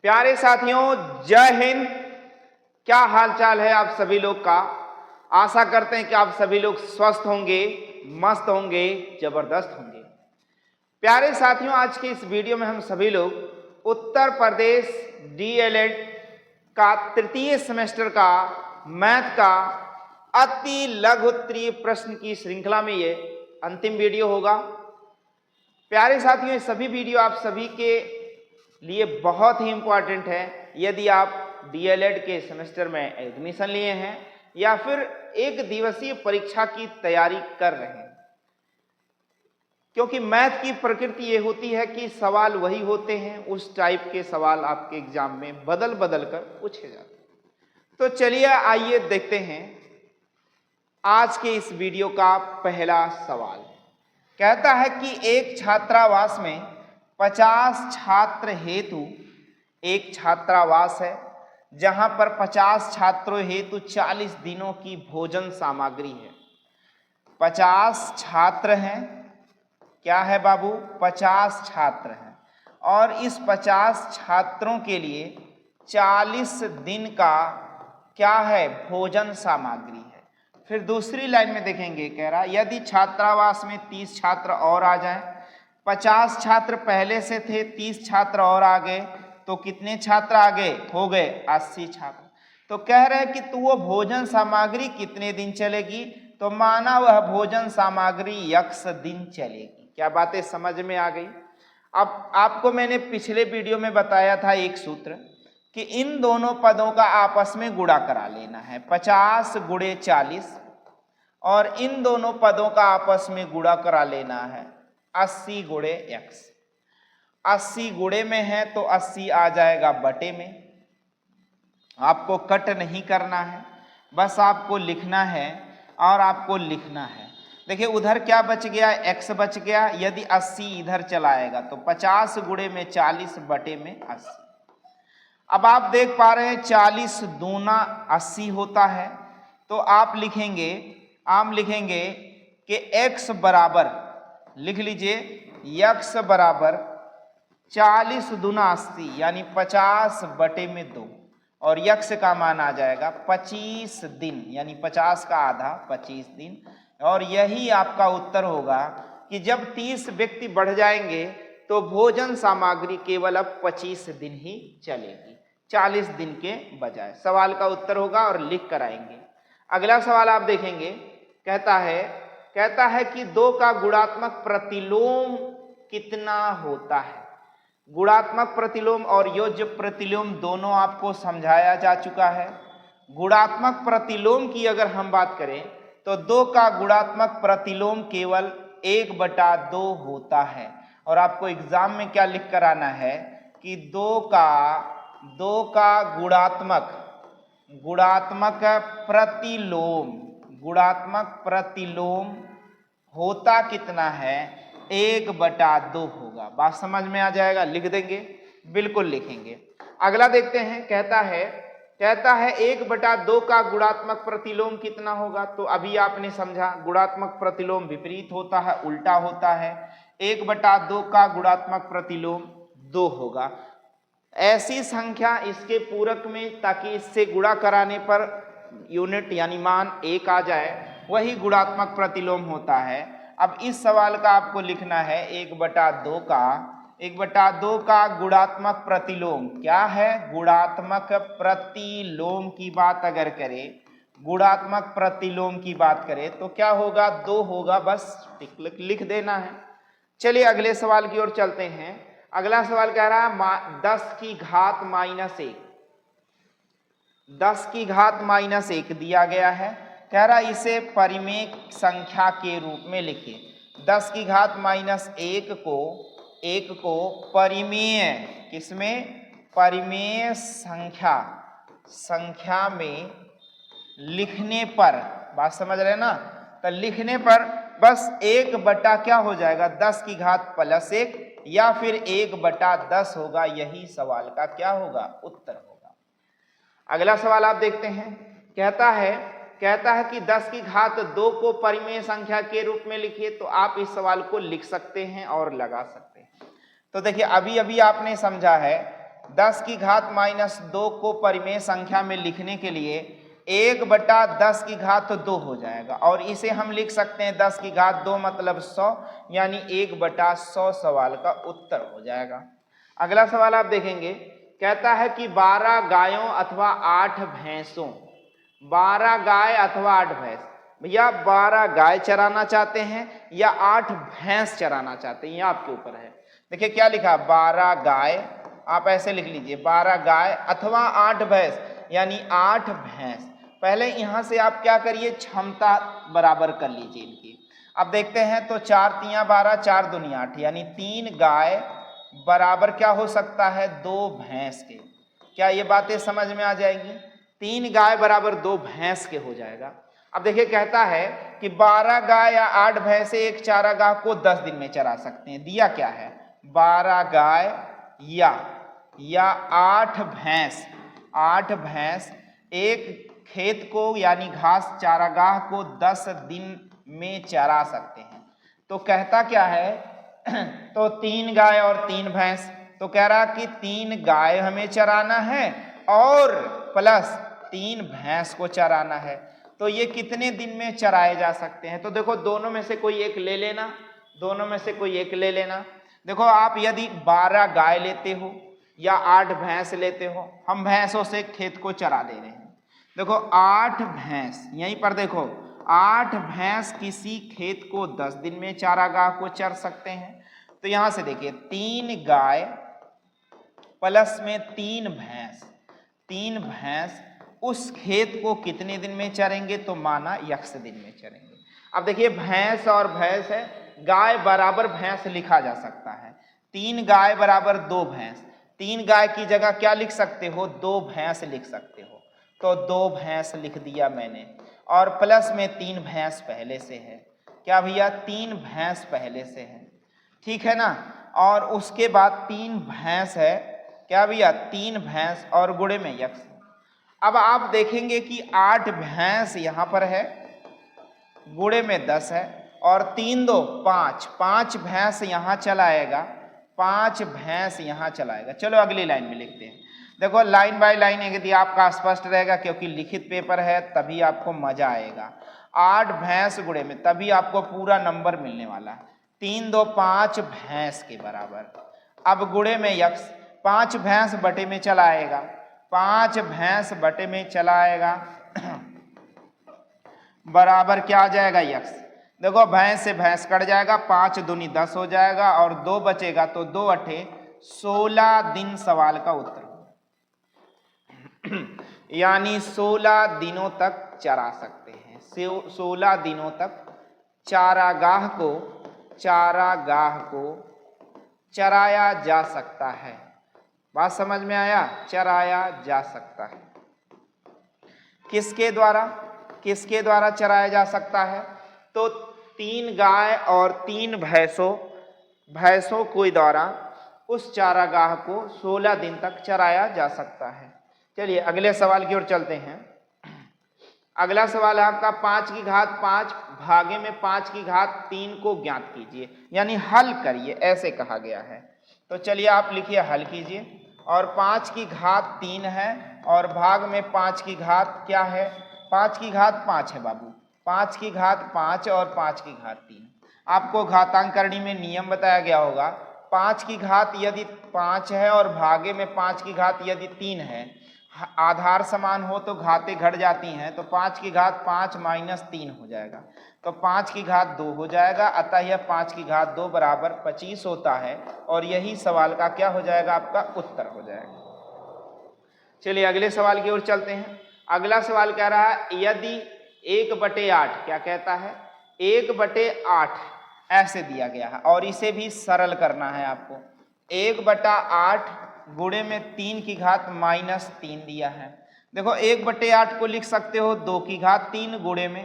प्यारे साथियों, जय हिंद। क्या हाल चाल है आप सभी लोग का। आशा करते हैं कि आप सभी लोग स्वस्थ होंगे, मस्त होंगे, जबरदस्त होंगे। प्यारे साथियों, आज के इस वीडियो में हम सभी लोग उत्तर प्रदेश डीएलएड का तृतीय सेमेस्टर का मैथ का अति लघु उत्तरीय प्रश्न की श्रृंखला में ये अंतिम वीडियो होगा। प्यारे साथियों, ये सभी वीडियो आप सभी के लिए बहुत ही इंपॉर्टेंट है। यदि आप डीएलएड के सेमेस्टर में एडमिशन लिए हैं या फिर एक दिवसीय परीक्षा की तैयारी कर रहे हैं, क्योंकि मैथ की प्रकृति ये होती है कि सवाल वही होते हैं, उस टाइप के सवाल आपके एग्जाम में बदल बदल कर पूछे जाते हैं। तो चलिए आइए देखते हैं आज के इस वीडियो का पहला सवाल। कहता है कि एक छात्रावास में 50 छात्र हेतु एक छात्रावास है जहां पर 50 छात्रों हेतु 40 दिनों की भोजन सामग्री है। 50 छात्र हैं, क्या है बाबू, 50 छात्र हैं और इस 50 छात्रों के लिए 40 दिन का क्या है, भोजन सामग्री है। फिर दूसरी लाइन में देखेंगे, कह रहा यदि छात्रावास में 30 छात्र और आ जाएं, 50 छात्र पहले से थे, 30 छात्र और आ गए तो कितने छात्र आ गए, हो गए 80 छात्र। तो कह रहे हैं कि तो वो भोजन सामग्री कितने दिन चलेगी, तो माना वह भोजन सामग्री x दिन चलेगी। क्या बातें समझ में आ गई। अब आपको मैंने पिछले वीडियो में बताया था एक सूत्र कि इन दोनों पदों का आपस में गुणा करा लेना है, 50 गुणे 40, और इन दोनों पदों का आपस में गुणा करा लेना है 80 गुणे x। 80 गुणे में है तो 80 आ जाएगा बटे में। आपको कट नहीं करना है, बस आपको लिखना है और आपको लिखना है। देखिए उधर क्या बच गया, x बच गया। यदि 80 इधर चलाएगा तो 50 गुणे में 40 बटे में 80। अब आप देख पा रहे हैं 40 दूना 80 होता है, तो आप लिखेंगे कि x बराबर, लिख लीजिए x बराबर 40 दूना 80 यानी 50 बटे में 2, और x का मान आ जाएगा 25 दिन यानी 50 का आधा 25 दिन। और यही आपका उत्तर होगा कि जब 30 व्यक्ति बढ़ जाएंगे तो भोजन सामग्री केवल अब 25 दिन ही चलेगी, 40 दिन के बजाय। सवाल का उत्तर होगा और लिख कर आएंगे। अगला सवाल आप देखेंगे, कहता है कि 2 का गुणात्मक प्रतिलोम कितना होता है। गुणात्मक प्रतिलोम और योज्य प्रतिलोम दोनों आपको समझाया जा चुका है। गुणात्मक प्रतिलोम की अगर हम बात करें तो 2 का गुणात्मक प्रतिलोम केवल 1/2 होता है। और आपको एग्जाम में क्या लिख कर आना है कि 2 का गुणात्मक प्रतिलोम होता कितना है, 1/2 होगा। बात समझ में आ जाएगा, लिख देंगे, बिल्कुल लिखेंगे। अगला देखते हैं, कहता है 1/2 का गुणात्मक प्रतिलोम कितना होगा। तो अभी आपने समझा गुणात्मक प्रतिलोम विपरीत होता है, उल्टा होता है। 1/2 का गुणात्मक प्रतिलोम 2 होगा। ऐसी संख्या इसके पूरक में, ताकि इससे गुणा कराने पर यूनिट यानी मान 1 आ जाए, वही गुणात्मक प्रतिलोम होता है। अब इस सवाल का आपको लिखना है 1/2 का गुणात्मक प्रतिलोम क्या है। गुणात्मक प्रतिलोम की बात अगर करें, गुणात्मक प्रतिलोम की बात करें तो क्या होगा, 2 होगा, बस लिख देना है। चलिए अगले सवाल की ओर चलते हैं। अगला सवाल कह रहा है 10 की घात -1, 10 की घात -1 दिया गया है। कह रहा इसे परिमेय संख्या के रूप में लिखिए। 10 की घात -1 को परिमेय, किसमें, परिमेय संख्या में लिखने पर, बात समझ रहे ना, तो लिखने पर बस 1 बटा क्या हो जाएगा, 10 की घात +1 या फिर 1/10 होगा। यही सवाल का क्या होगा, उत्तर होगा। अगला सवाल आप देखते हैं, कहता है कि 10 की घात 2 को परिमेय संख्या के रूप में लिखिए। तो आप इस सवाल को लिख सकते हैं और लगा सकते हैं। तो देखिए अभी आपने समझा है 10 की घात -2 को परिमेय संख्या में लिखने के लिए 1/10 की घात 2 हो जाएगा, और इसे हम लिख सकते हैं 10 की घात 2 मतलब 100, यानी 1/100 सवाल का उत्तर हो जाएगा। अगला सवाल आप देखेंगे, कहता है कि 12 गायों अथवा 8 भैंसों, 12 गाय अथवा 8 भैंस, भैया 12 गाय चराना चाहते हैं या 8 भैंस चराना चाहते हैं, ये आपके ऊपर है। देखिए क्या लिखा, 12 गाय, आप ऐसे लिख लीजिए 12 गाय अथवा 8 भैंस, यानी 8 भैंस। पहले यहां से आप क्या करिए, क्षमता बराबर कर लीजिए इनकी। अब देखते हैं तो 4 तिया 12, 4 दूनी 8, यानी 3 गाय बराबर क्या हो सकता है, 2 भैंस के। क्या ये बातें समझ में आ जाएंगी? 3 गाय बराबर 2 भैंस के हो जाएगा। अब देखिए कहता है कि 12 गाय या 8 भैंसे एक चारागाह को 10 दिन में चरा सकते हैं। दिया क्या है, 12 गाय या 8 भैंस, 8 भैंस एक खेत को यानी घास चारागाह को 10 दिन में चरा सकते हैं। तो कहता क्या है तो 3 गाय और 3 भैंस, तो कह रहा कि 3 गाय हमें चराना है और प्लस 3 भैंस को चराना है। तो ये कितने दिन में चराए जा सकते हैं? तो देखो दोनों में से कोई एक ले लेना, दोनों में से कोई एक ले लेना। देखो आप यदि 12 गाय लेते हो या 8 भैंस लेते हो, हम भैंसों से खेत को चरा दे रहे हैं। देखो 8 भैंस, यहीं पर देखो 8 भैंस किसी खेत को 10 दिन में चारागाह को चर सकते हैं। तो यहां से देखिए 3 गाय प्लस में 3 भैंस, 3 भैंस उस खेत को कितने दिन में चरेंगे? तो माना यक्ष दिन में चरेंगे। अब देखिए भैंस और भैंस है, गाय बराबर भैंस लिखा जा सकता है। 3 गाय बराबर 2 भैंस, 3 गाय की जगह क्या लिख सकते हो, 2 भैंस लिख सकते हो। तो 2 भैंस लिख दिया मैंने, और प्लस में 3 भैंस पहले से है। क्या भैया, 3 भैंस पहले से है, ठीक है ना। और उसके बाद 3 भैंस है, क्या भैया, 3 भैंस और गुणे में यक्ष। अब आप देखेंगे कि 8 भैंस यहां पर है, गुणे में 10 है, और 3 2 5, 5 भैंस यहां चलाएगा, 5 भैंस यहां चलाएगा। चलो अगली लाइन में लिखते हैं। देखो लाइन बाय लाइन यदि आपका स्पष्ट रहेगा, क्योंकि लिखित पेपर है तभी आपको मजा आएगा। 8 भैंस गुणे में, तभी आपको पूरा नंबर मिलने वाला है। 3 2 5 भैंस के बराबर। अब गुणे में यक्ष, 5 भैंस बटे में चलाएगा, 5 भैंस बटे में चलाएगा बराबर क्या आ जाएगा, यक्ष। देखो भैंस से भैंस कट जाएगा, 5 दूनी 10 हो जाएगा, और 2 बचेगा, तो 2 अठे 16 दिन सवाल का उत्तर यानी 16 दिनों तक चरा सकते हैं। 16 दिनों तक चारागाह को चराया जा सकता है। बात समझ में आया, चराया जा सकता है। किसके द्वारा चराया जा सकता है? तो 3 गाय और 3 भैंसों के द्वारा उस चारागाह को 16 दिन तक चराया जा सकता है। चलिए अगले सवाल की ओर चलते हैं। अगला सवाल है आपका 5 की घात 5 भागे में 5 की घात 3 को ज्ञात कीजिए, यानी हल करिए, ऐसे कहा गया है। तो चलिए आप लिखिए, हल कीजिए। और 5 की घात 3 है और भाग में 5 की घात क्या है, 5 की घात 5 है बाबू, 5 की घात 5 और 5 की घात 3। आपको घातांकरणी में नियम बताया गया होगा, 5 की घात यदि 5 है और भागे में 5 की घात यदि 3 है, आधार समान हो तो घातें घट जाती हैं, तो 5 की घात 5 माइनस 3 हो जाएगा, तो 5 की घात 2 हो जाएगा। अतः यह 5 की घात 2 बराबर 25 होता है, और यही सवाल का क्या हो जाएगा, आपका उत्तर हो जाएगा। चलिए अगले सवाल की ओर चलते हैं। अगला सवाल कह रहा है यदि 1/8, क्या कहता है, 1/8 ऐसे दिया गया है, और इसे भी सरल करना है आपको। 1/8 गुणे में 3 की घात -3 दिया है। देखो 1/8 को लिख सकते हो 2 की घात 3 गुणे में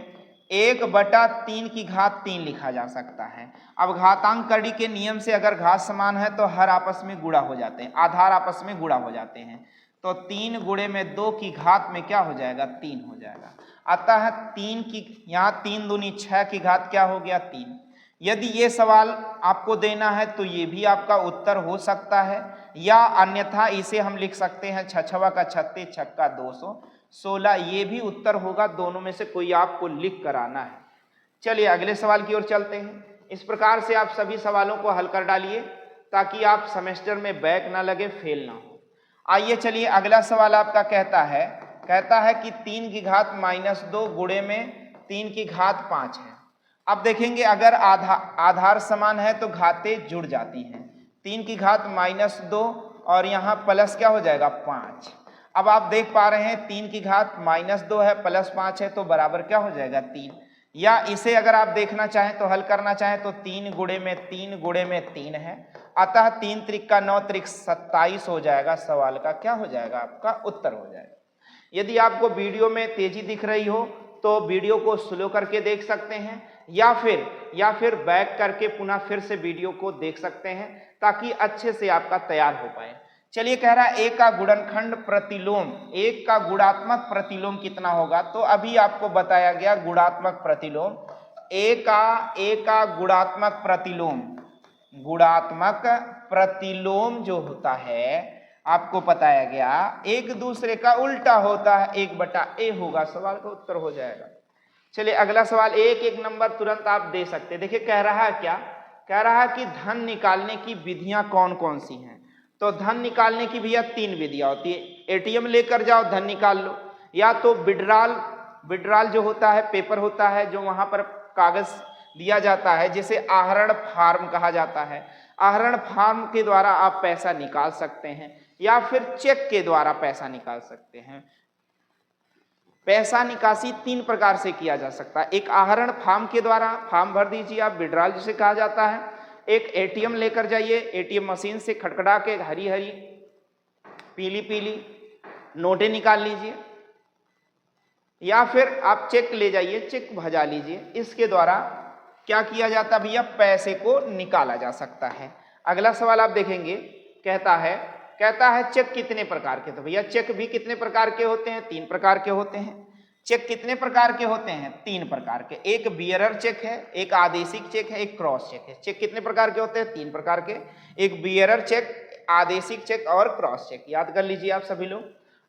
1/3 की घात 3 लिखा जा सकता है। अब घातांकरणी के नियम से अगर घात समान है तो हर आपस में गुणा हो जाते हैं, आधार आपस में गुणा हो जाते हैं। तो 3 गुणे में 2 की घात में क्या हो जाएगा, 3 हो जाएगा। अतः 3 की यहाँ 3 दूनी 6 की घात क्या हो गया, 3, यदि ये सवाल आपको देना है तो ये भी आपका उत्तर हो सकता है, या अन्यथा इसे हम लिख सकते हैं 6 का 36, छक्का 216, ये भी उत्तर होगा। दोनों में से कोई आपको लिख कर आना है। चलिए अगले सवाल की ओर चलते हैं। इस प्रकार से आप सभी सवालों को हल कर डालिए ताकि आप सेमेस्टर में बैक ना लगे, फेल ना हो। आइए चलिए अगला सवाल आपका कहता है कि 3 की घात -2 गुणे में 3 की घात 5 है। अब देखेंगे अगर आधार समान है तो घातें जुड़ जाती हैं। 3 की घात -2 और यहाँ प्लस क्या हो जाएगा 5। अब आप देख पा रहे हैं 3 की घात -2 है प्लस 5 है तो बराबर क्या हो जाएगा 3। या इसे अगर आप देखना चाहें तो हल करना चाहें तो 3 गुणे में 3 गुणे में 3 है, अतः 3 त्रिक का 9 त्रिक 27 हो जाएगा। सवाल का क्या हो जाएगा, आपका उत्तर हो जाएगा। यदि आपको वीडियो में तेजी दिख रही हो तो वीडियो को स्लो करके देख सकते हैं, या फिर बैक करके पुनः फिर से वीडियो को देख सकते हैं ताकि अच्छे से आपका तैयार हो पाए। चलिए कह रहा है एक का गुणनखंड प्रतिलोम, एक का गुणात्मक प्रतिलोम कितना होगा। तो अभी आपको बताया गया गुणात्मक प्रतिलोम, एक का गुणात्मक प्रतिलोम जो होता है आपको बताया गया एक दूसरे का उल्टा होता है, 1/a होगा। सवाल का उत्तर हो जाएगा। चलिए अगला सवाल, एक नंबर तुरंत आप दे सकते हैं। देखिए कह रहा है क्या, कह रहा है कि धन निकालने की विधियां कौन कौन सी हैं। तो धन निकालने की भैया 3 विधियां होती है। एटीएम लेकर जाओ धन निकाल लो, या तो विड्रॉल जो होता है पेपर होता है जो वहां पर कागज दिया जाता है जिसे आहरण फार्म कहा जाता है, आहरण फार्म के द्वारा आप पैसा निकाल सकते हैं, या फिर चेक के द्वारा पैसा निकाल सकते हैं। पैसा निकासी 3 प्रकार से किया जा सकता है। एक आहरण फार्म के द्वारा, फार्म भर दीजिए आप, विड्रॉल जिसे कहा जाता है। एक एटीएम लेकर जाइए, एटीएम मशीन से खटखटा के हरी हरी पीली पीली नोटें निकाल लीजिए, या फिर आप चेक ले जाइए, चेक भजा लीजिए। इसके द्वारा क्या किया जाता है भैया, पैसे को निकाला जा सकता है। अगला सवाल आप देखेंगे, कहता है चेक कितने प्रकार के। तो भैया चेक भी कितने प्रकार के होते हैं, 3 प्रकार के होते हैं। चेक कितने प्रकार के होते हैं, 3 प्रकार के। एक बियरर चेक है, एक आदेशिक चेक है, एक क्रॉस चेक है। चेक कितने प्रकार के होते हैं, 3 प्रकार के। एक बियरर चेक, आदेशिक चेक और क्रॉस चेक। याद कर लीजिए आप सभी लोग।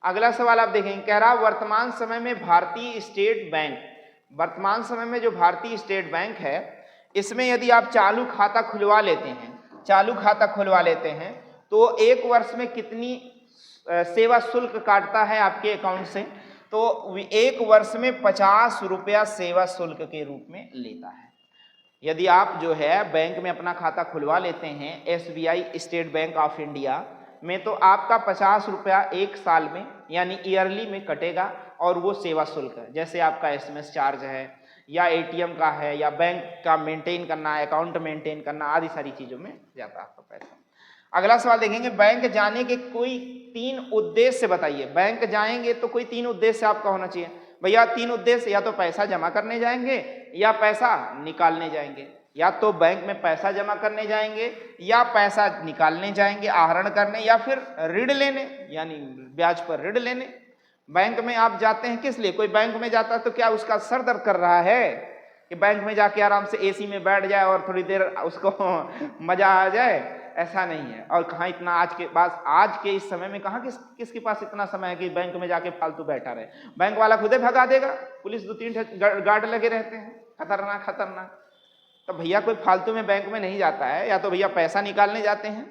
अगला सवाल आप देखेंगे, कह रहा वर्तमान समय में भारतीय स्टेट बैंक, वर्तमान समय में जो भारतीय स्टेट बैंक है इसमें यदि आप चालू खाता खुलवा लेते हैं तो 1 वर्ष में कितनी सेवा शुल्क काटता है आपके अकाउंट से। तो 1 वर्ष में 50 रुपया सेवा शुल्क के रूप में लेता है। यदि आप जो है बैंक में अपना खाता खुलवा लेते हैं SBI state bank of India में, तो आपका 50 रुपया 1 साल में यानी ईयरली में कटेगा, और वो सेवा शुल्क है। जैसे आपका SMS चार्ज है, या ATM का है, या बैंक का मेंटेन करना है, अकाउंट मेंटेन करना, आदि सारी चीजों में जाता है आपका पैसा। अगला सवाल देखेंगे, बैंक जाने के कोई 3 उद्देश्य बताइए। बैंक जाएंगे तो कोई 3 उद्देश्य आपका होना चाहिए। भैया 3 उद्देश्य, या तो पैसा जमा करने जाएंगे, या पैसा निकालने जाएंगे। या तो बैंक में पैसा जमा करने जाएंगे, या पैसा निकालने जाएंगे आहरण करने, या फिर ऋण लेने यानी ब्याज पर ऋण लेने। बैंक में आप जाते हैं किस लिए, कोई बैंक में जाता है तो क्या उसका सर दर्द कर रहा है कि बैंक में जाके आराम से AC में बैठ जाए और थोड़ी देर उसको मजा आ जाए, ऐसा नहीं है। और कहाँ इतना आज के इस समय में कहाँ किसके पास इतना समय है कि बैंक में जाके फालतू बैठा रहे। बैंक वाला खुदे भगा देगा, पुलिस 2-3 गार्ड लगे रहते हैं, खतरनाक। तो भैया कोई फालतू में बैंक में नहीं जाता है, या तो भैया पैसा निकालने जाते हैं,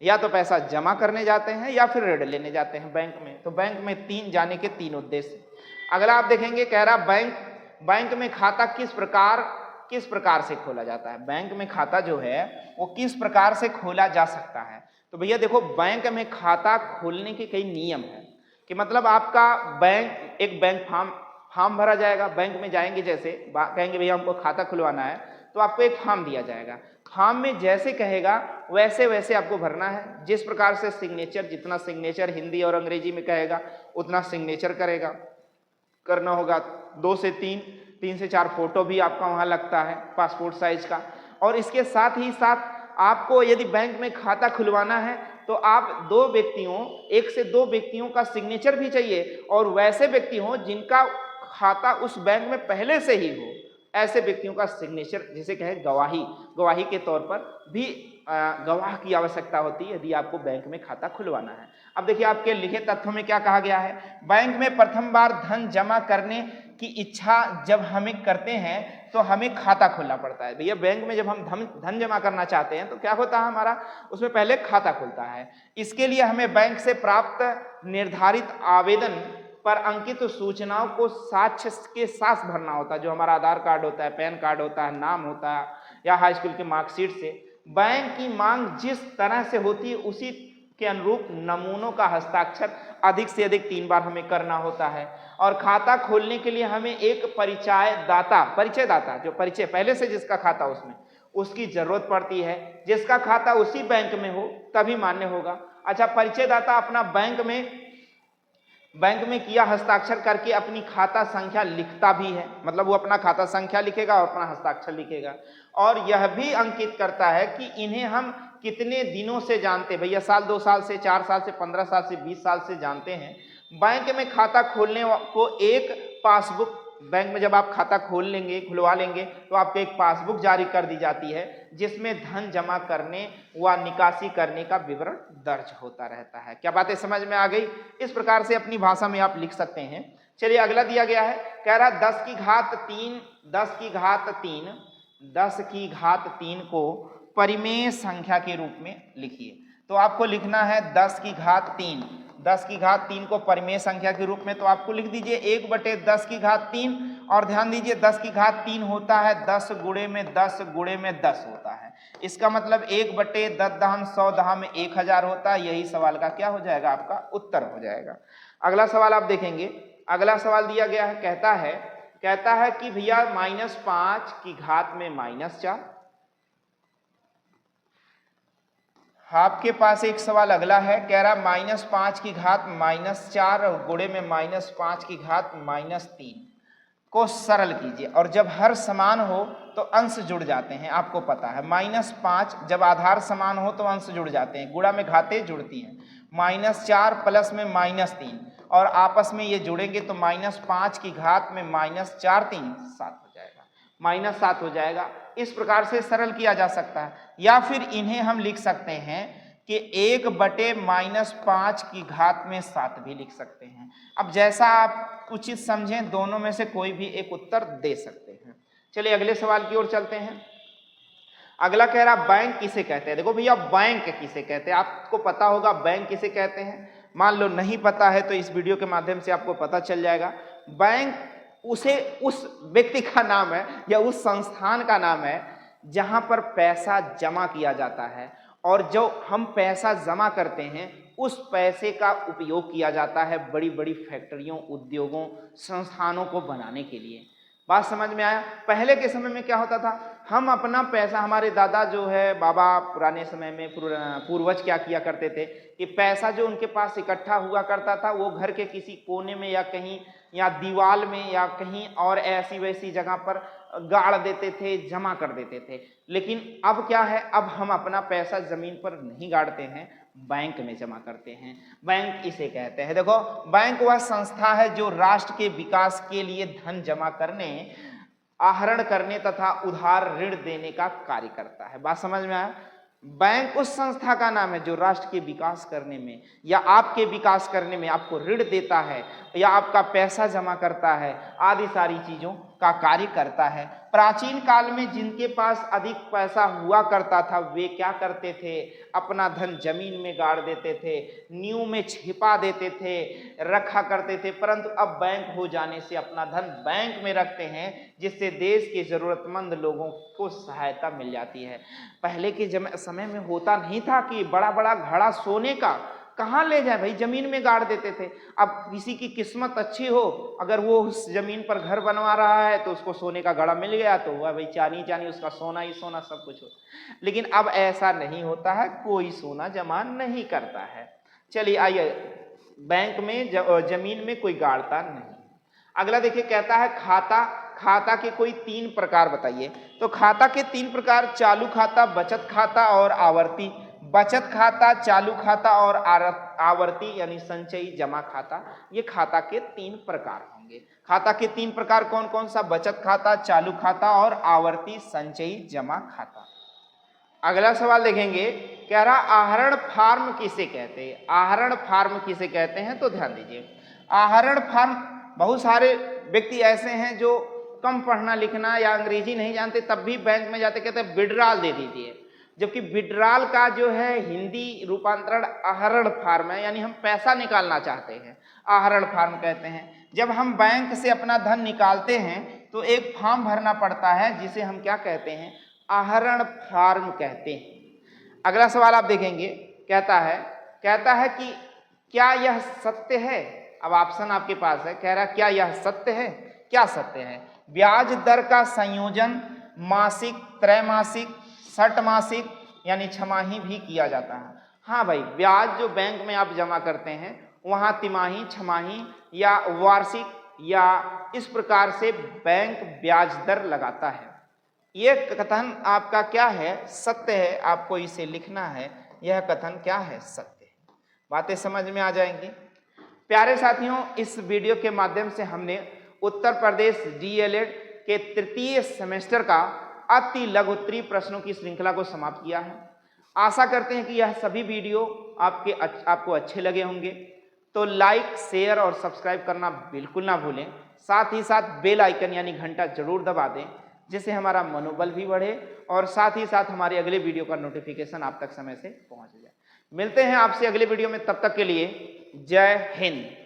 या तो पैसा जमा करने जाते हैं, या फिर ऋण लेने जाते हैं बैंक में। तो बैंक में 3 जाने के 3 उद्देश्य। अगला आप देखेंगे, कह रहा बैंक में खाता किस प्रकार से खोला जाता है। बैंक में खाता जो है वो किस प्रकार से खोला जा सकता है। तो भैया देखो, बैंक में खाता खोलने के कई नियम है कि मतलब आपका एक बैंक फॉर्म भरा जाएगा। बैंक में जाएंगे, जैसे कहेंगे भैया हमको खाता खुलवाना है, तो आपको एक फॉर्म दिया जाएगा। फॉर्म में जैसे कहेगा वैसे आपको भरना है। जिस प्रकार से सिग्नेचर, जितना सिग्नेचर हिंदी और अंग्रेजी में कहेगा उतना सिग्नेचर करना होगा। 2 से 3 से 4 फोटो भी आपका वहां लगता है, पासपोर्ट साइज का। और इसके साथ ही साथ आपको यदि बैंक में खाता खुलवाना है तो आप 1 से 2 व्यक्तियों का सिग्नेचर भी चाहिए, और वैसे व्यक्ति हों जिनका खाता उस बैंक में पहले से ही हो। ऐसे व्यक्तियों का सिग्नेचर, जिसे कहें गवाही, गवाही के तौर पर भी गवाह की आवश्यकता होती है यदि आपको बैंक में खाता खुलवाना है। अब देखिए आपके लिखे तथ्यों में क्या कहा गया है, बैंक में प्रथम बार धन जमा करने की इच्छा जब हमें करते हैं तो हमें खाता खोलना पड़ता है। भैया बैंक में जब हम धन जमा करना चाहते हैं तो क्या होता है, हमारा उसमें पहले खाता खुलता है। इसके लिए हमें बैंक से प्राप्त निर्धारित आवेदन पर अंकित सूचनाओं को साक्ष्य के साथ भरना होता है, जो हमारा आधार कार्ड होता है, पैन कार्ड होता है, नाम होता है या हाई स्कूल की मार्कशीट से। बैंक की मांग जिस तरह से होती है उसी के अनुरूप नमूनों का हस्ताक्षर अधिक से अधिक 3 बार हमें करना होता है। और खाता खोलने के लिए हमें एक परिचय दाता जो परिचय पहले से जिसका खाता उसमें उसकी जरूरत पड़ती है, जिसका खाता उसी बैंक में हो तभी मान्य होगा। अच्छा, परिचय दाता अपना बैंक में किया हस्ताक्षर करके अपनी खाता संख्या लिखता भी है, मतलब वो अपना खाता संख्या लिखेगा और अपना हस्ताक्षर लिखेगा, और यह भी अंकित करता है कि इन्हें हम कितने दिनों से जानते हैं। भैया साल, 2 साल से, 4 साल से, 15 साल से, 20 साल से जानते हैं। बैंक में खाता खोलने को एक पासबुक, बैंक में जब आप खाता खुलवा लेंगे तो आपको एक पासबुक जारी कर दी जाती है जिसमें धन जमा करने व निकासी करने का विवरण दर्ज होता रहता है। क्या बातें समझ में आ गई? इस प्रकार से अपनी भाषा में आप लिख सकते हैं। चलिए अगला दिया गया है, कह रहा 10 की घात 3 को परिमेय संख्या के रूप में लिखिए। तो आपको लिखना है 10 की घात 3 को परिमेय संख्या के रूप में, तो आपको लिख दीजिए 1/10 की घात 3। और ध्यान दीजिए 10 की घात 3 होता है 10 गुणे में 10 गुणे में 10 होता है। इसका मतलब 1/10 में 1000 होता है। यही सवाल का क्या हो जाएगा, आपका उत्तर हो जाएगा। अगला सवाल आप देखेंगे, अगला सवाल दिया गया है, कहता है कि भैया -5 की घात में -4। आपके पास एक सवाल अगला है, कह रहा -5 की घात -4 और गुणे में -5 की घात -3 को सरल कीजिए। और जब हर समान हो तो अंश जुड़ जाते हैं, आपको पता है -5 जब आधार समान हो तो अंश जुड़ जाते हैं, गुणा में घातें जुड़ती हैं। -4 प्लस में -3 और आपस में ये जुड़ेंगे तो -5 की घात में -4 3 7 हो जाएगा, -7 हो जाएगा। इस प्रकार से सरल किया जा सकता है। या फिर इन्हें हम लिख सकते हैं कि 1/-5 की घात में 7 भी लिख सकते हैं। अब जैसा आप उचित समझें, दोनों में से कोई भी एक उत्तर दे सकते हैं। चलिए अगले सवाल की ओर चलते हैं। अगला कह रहा बैंक किसे कहते हैं। देखो भैया बैंक किसे कहते हैं, आपको पता होगा बैंक किसे कहते हैं। मान लो नहीं पता है तो इस वीडियो के माध्यम से आपको पता चल जाएगा। बैंक उस व्यक्ति का नाम है या उस संस्थान का नाम है जहां पर पैसा जमा किया जाता है, और जो हम पैसा जमा करते हैं उस पैसे का उपयोग किया जाता है बड़ी बड़ी फैक्ट्रियों, उद्योगों, संस्थानों को बनाने के लिए। बात समझ में आया? पहले के समय में क्या होता था, हम अपना पैसा, हमारे दादा जो है, बाबा पुराने समय में पूर्वज क्या किया करते थे कि पैसा जो उनके पास इकट्ठा हुआ करता था वो घर के किसी कोने में या कहीं या दीवार में या कहीं और ऐसी वैसी जगह पर गाड़ देते थे, जमा कर देते थे। लेकिन अब क्या है, अब हम अपना पैसा जमीन पर नहीं गाड़ते हैं, बैंक में जमा करते हैं। बैंक इसे कहते हैं। देखो बैंक वह संस्था है जो राष्ट्र के विकास के लिए धन जमा करने, आहरण करने तथा उधार ऋण देने का कार्य करता है। बात समझ में आया? बैंक उस संस्था का नाम है जो राष्ट्र के विकास करने में या आपके विकास करने में आपको ऋण देता है या आपका पैसा जमा करता है, आदि सारी चीजों का कार्य करता है। प्राचीन काल में जिनके पास अधिक पैसा हुआ करता था वे क्या करते थे, अपना धन जमीन में गाड़ देते थे, नींव में छिपा देते थे, रखा करते थे। परंतु अब बैंक हो जाने से अपना धन बैंक में रखते हैं, जिससे देश के जरूरतमंद लोगों को सहायता मिल जाती है। पहले के समय में होता नहीं था कि बड़ा बड़ा घड़ा सोने का कहाँ ले जाए भाई, जमीन में गाड़ देते थे। अब किसी की किस्मत अच्छी हो, अगर वो उस जमीन पर घर बनवा रहा है तो उसको सोने का घड़ा मिल गया तो हुआ भाई चानी चानी, उसका सोना ही सोना सब कुछ हो। लेकिन अब ऐसा नहीं होता है, कोई सोना जमा नहीं करता है। चलिए आइए, बैंक में जमीन में कोई गाड़ता नहीं। अगला देखिए, कहता है खाता के कोई 3 प्रकार बताइए। तो खाता के 3 प्रकार, चालू खाता, बचत खाता और आवर्ती बचत खाता, चालू खाता और आवर्ती यानी संचयी जमा खाता, ये खाता के 3 प्रकार होंगे। खाता के 3 प्रकार कौन कौन सा? बचत खाता, चालू खाता और आवर्ती संचयी जमा खाता। अगला सवाल देखेंगे, कह रहा आहरण फार्म किसे कहते हैं? आहरण फार्म किसे कहते हैं? तो ध्यान दीजिए, आहरण फार्म, बहुत सारे व्यक्ति ऐसे हैं जो कम पढ़ना लिखना या अंग्रेजी नहीं जानते, तब भी बैंक में जाते कहते हैं विड्रॉल दे दीजिए, जबकि विड्रॉल का जो है हिंदी रूपांतरण आहरण फार्म है, यानी हम पैसा निकालना चाहते हैं, आहरण फार्म कहते हैं। जब हम बैंक से अपना धन निकालते हैं तो एक फॉर्म भरना पड़ता है जिसे हम क्या कहते हैं? आहरण फार्म कहते हैं। अगला सवाल आप देखेंगे, कहता है कि क्या यह सत्य है? अब ऑप्शन आपके पास है, कह रहा क्या यह सत्य है? क्या सत्य है? ब्याज दर का संयोजन मासिक, त्रैमासिक, षटमासिक यानी छमाही भी किया जाता है। हाँ भाई, ब्याज जो बैंक में आप जमा करते हैं वहां तिमाही, छमाही या वार्षिक या इस प्रकार से बैंक ब्याज दर लगाता है। यह कथन आपका क्या है? सत्य है। आपको इसे लिखना है, यह कथन क्या है? सत्य है। बातें समझ में आ जाएंगी। प्यारे साथियों, इस वीडियो के माध्यम से हमने उत्तर प्रदेश डीएलएड के तृतीय सेमेस्टर का अति लघुत्तरीय प्रश्नों की श्रृंखला को समाप्त किया है। आशा करते हैं कि यह सभी वीडियो आपको अच्छे लगे होंगे। तो लाइक, शेयर और सब्सक्राइब करना बिल्कुल ना भूलें। साथ ही साथ बेल आइकन यानी घंटा जरूर दबा दें, जिससे हमारा मनोबल भी बढ़े और साथ ही साथ हमारे अगले वीडियो का नोटिफिकेशन आप तक समय से पहुंच जाए। मिलते हैं आपसे अगले वीडियो में, तब तक के लिए जय हिंद।